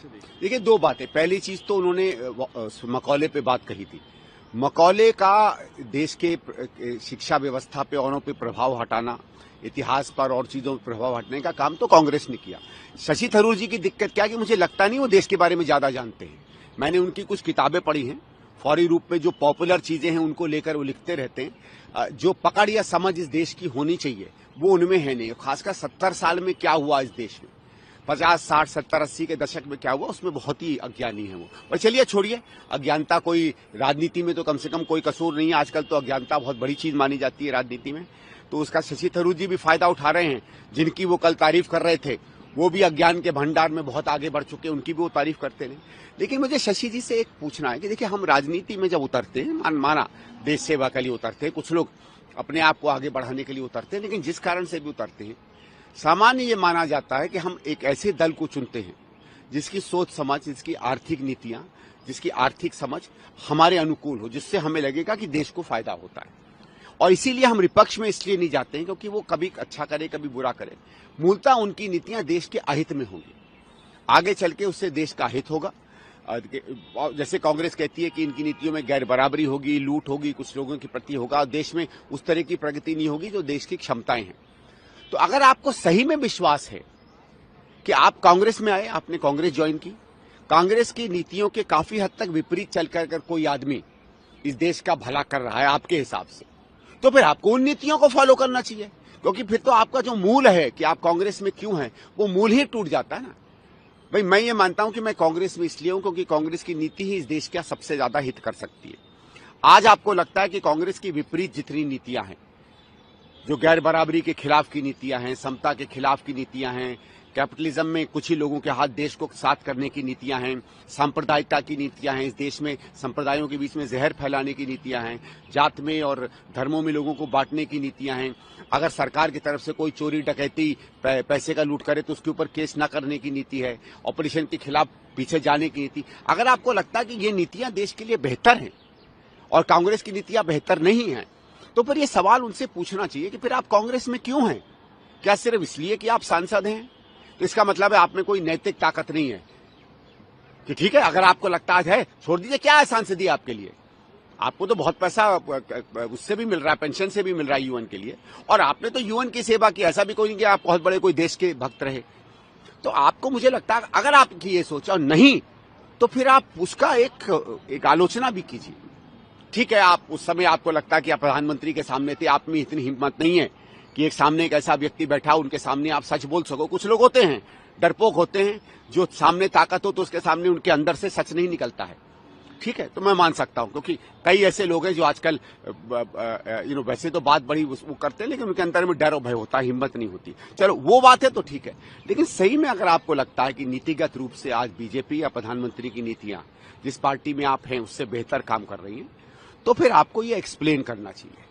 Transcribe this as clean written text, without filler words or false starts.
कैसे देखते? देखिए, दो बातें। पहली चीज तो उन्होंने मकौले पे बात कही थी। मकौले का देश के शिक्षा व्यवस्था पे औरों पे प्रभाव हटाना, इतिहास पर और चीजों पर प्रभाव हटने का काम तो कांग्रेस ने किया। शशि थरूर जी की दिक्कत क्या है कि मुझे लगता नहीं वो देश के बारे में ज्यादा जानते हैं। मैंने उनकी कुछ किताबें पढ़ी हैं, फौरी रूप में जो पॉपुलर चीजें हैं उनको लेकर वो लिखते रहते हैं। जो पकड़ या समझ इस देश की होनी चाहिए वो उनमें है नहीं। खासकर 70 साल में क्या हुआ इस देश में, 50, 60, 70, 80 के दशक में क्या हुआ, उसमें बहुत ही अज्ञानी है वो। पर चलिए छोड़िए, अज्ञानता कोई राजनीति में तो कम से कम कोई कसूर नहीं है। आजकल तो अज्ञानता बहुत बड़ी चीज मानी जाती है राजनीति में, तो उसका शशि थरूर जी भी फायदा उठा रहे हैं। जिनकी वो कल तारीफ कर रहे थे वो भी अज्ञान के भंडार में बहुत आगे बढ़ चुके हैं, उनकी भी वो तारीफ करते रहे। लेकिन मुझे शशि जी से एक पूछना है कि देखिए, हम राजनीति में जब उतरते हैं, माना देश सेवा के लिए उतरते हैं, कुछ लोग अपने आप को आगे बढ़ाने के लिए उतरते हैं, लेकिन जिस कारण से भी उतरते हैं, सामान्य ये माना जाता है कि हम एक ऐसे दल को चुनते हैं जिसकी सोच समझ, जिसकी आर्थिक नीतियां, जिसकी आर्थिक समझ हमारे अनुकूल हो, जिससे हमें लगेगा कि देश को फायदा होता है। और इसीलिए हम विपक्ष में इसलिए नहीं जाते हैं क्योंकि वो कभी अच्छा करे कभी बुरा करे। मूलतः उनकी नीतियां देश के अहित में होंगी, आगे चल के उससे देश का हित होगा। जैसे कांग्रेस कहती है कि इनकी नीतियों में गैर बराबरी होगी, लूट होगी, कुछ लोगों के प्रति होगा, और देश में उस तरह की प्रगति नहीं होगी जो देश की क्षमताएं हैं। तो अगर आपको सही में विश्वास है कि आप कांग्रेस में आए, आपने कांग्रेस ज्वाइन की, कांग्रेस की नीतियों के काफी हद तक विपरीत चलकर अगर कोई आदमी इस देश का भला कर रहा है आपके हिसाब से, तो फिर आपको उन नीतियों को फॉलो करना चाहिए। क्योंकि फिर तो आपका जो मूल है कि आप कांग्रेस में क्यों हैं, वो मूल ही टूट जाता है ना। भाई, मैं ये मानता हूं कि मैं कांग्रेस में इसलिए हूं क्योंकि कांग्रेस की नीति ही इस देश का सबसे ज्यादा हित कर सकती है। आज आपको लगता है कि कांग्रेस की विपरीत जितनी नीतियां हैं, जो गैर बराबरी के खिलाफ की नीतियां हैं, समता के खिलाफ की नीतियां हैं, कैपिटलिज्म में कुछ ही लोगों के हाथ देश को साथ करने की नीतियां हैं, सांप्रदायिकता की नीतियां हैं, इस देश में संप्रदायों के बीच में जहर फैलाने की नीतियां हैं, जात में और धर्मों में लोगों को बांटने की नीतियां हैं, अगर सरकार की तरफ से कोई चोरी डकैती पैसे का लूट करे तो उसके ऊपर केस न करने की नीति है, ऑपरेशन के खिलाफ पीछे जाने की नीति। अगर आपको लगता है कि ये नीतियां देश के लिए बेहतर हैं और कांग्रेस की नीतियां बेहतर नहीं हैं, तो फिर ये सवाल उनसे पूछना चाहिए कि फिर आप कांग्रेस में क्यों हैं? क्या सिर्फ इसलिए कि आप सांसद हैं? तो इसका मतलब है आप में कोई नैतिक ताकत नहीं है कि ठीक है, अगर आपको लगता है छोड़ दीजिए, क्या है सांसदी आपके लिए? आपको तो बहुत पैसा उससे भी मिल रहा है, पेंशन से भी मिल रहा है यूएन के लिए, और आपने तो यूएन की सेवा की। ऐसा भी कोई नहीं कि आप बहुत बड़े कोई देश के भक्त रहे। तो आपको, मुझे लगता है, अगर आपकी ये सोच और नहीं, तो फिर आप उसका एक आलोचना भी कीजिए। ठीक है, आप उस समय आपको लगता है कि आप प्रधानमंत्री के सामने थे, आप में इतनी हिम्मत नहीं है कि एक सामने एक ऐसा व्यक्ति बैठा, उनके सामने आप सच बोल सको। कुछ लोग होते हैं, डरपोक होते हैं, जो सामने ताकत हो तो उसके सामने उनके अंदर से सच नहीं निकलता है। ठीक है, तो मैं मान सकता हूं, क्योंकि कई ऐसे लोग हैं जो आजकल वैसे तो बात बड़ी वो करते हैं, लेकिन उनके अंदर में डर और भय होता है, हिम्मत नहीं होती। चलो, वो बात है तो ठीक है, लेकिन सही में अगर आपको लगता है कि नीतिगत रूप से आज बीजेपी या प्रधानमंत्री की नीतियां जिस पार्टी में आप हैं उससे बेहतर काम कर रही हैं, तो फिर आपको ये एक्सप्लेन करना चाहिए।